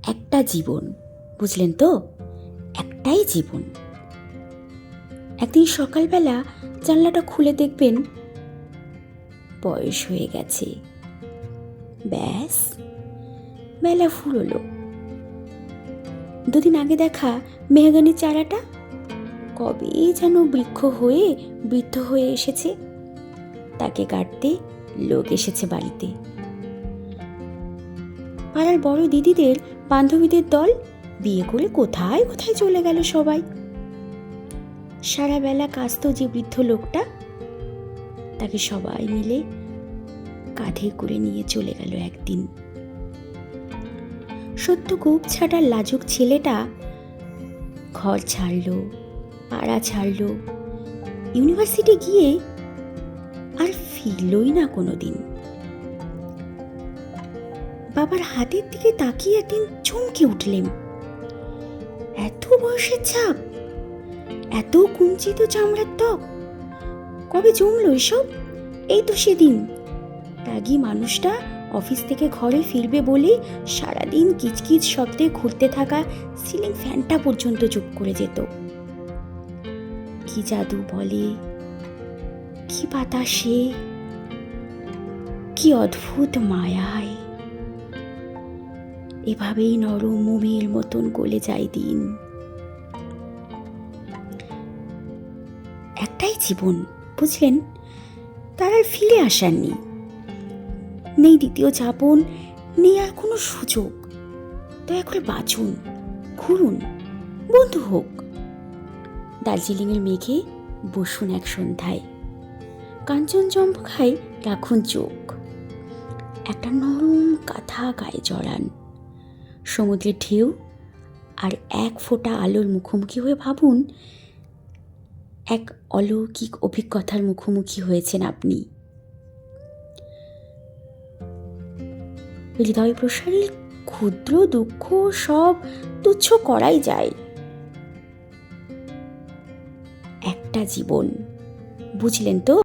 একটা জীবন, বুঝলেন তো? একটাই জীবন। একদিন সকালবেলা জানলাটা খুলে দেখবেন বয়স হয়ে গেছে। ব্যাস, বেলা ফুরোলো। দুদিন আগে দেখা মেহগনির চারাটা কবে যেন বৃদ্ধ হয়ে এসেছে। তাকে কাটতে লোক এসেছে বাড়িতে। পাড়ার বড় দিদিদের বান্ধবীদের দল বিয়ে করে কোথায় কোথায় চলে গেল সবাই। সারা বেলা কাঁদতো যে বৃদ্ধ লোকটা, তাকে সবাই মিলে কাঁধে করে নিয়ে চলে গেল একদিন। সত্য গোপ ছাটার লাজুক ছেলেটা ঘর ছাড়লো, পাড়া ছাড়লো, ইউনিভার্সিটি গিয়ে আর ফিরলই না কোনোদিন। বাবার হাতের দিকে তাকিয়ে একদিন চমকে উঠলেন। এত বয়সের ছাপ, এত কুঞ্চিত চামড়ার ত্বক, কবে জমলো এসব? এই তো সেদিন রাগী মানুষটা অফিস থেকে ঘরে ফিরবে বলে সারাদিন কিচকিচ শব্দে ঘুরতে থাকা সিলিং ফ্যানটা পর্যন্ত চুপ করে যেত। কি জাদু বলে, কি বাতাসে, কি অদ্ভুত মায়ায় এভাবেই নরম মোমের মতন গলে যায় দিন। একটাই জীবন, বুঝলেন? তার আর ফিরে আসার নেই দ্বিতীয় যাপন, নেই আর কোনো সুযোগ। দয়া করে বাঁচুন, ঘুরুন, বন্ধু হোক। দার্জিলিংয়ের মেঘে বসুন এক সন্ধ্যায়, কাঞ্চনজঙ্ঘায় রাখুন চোখ, একটা নরম কাঁথা গায়ে জড়ান, সমুদ্রের ঢেউ আর এক ফোঁটা আলোর মুখোমুখি হয়ে ভাবুন এক অলৌকিক অভিজ্ঞতার মুখোমুখি হয়েছেন আপনি। হৃদয় প্রসারী ক্ষুদ্র দুঃখ সব তুচ্ছ করাই যায়। একটা জীবন, বুঝলেন তো?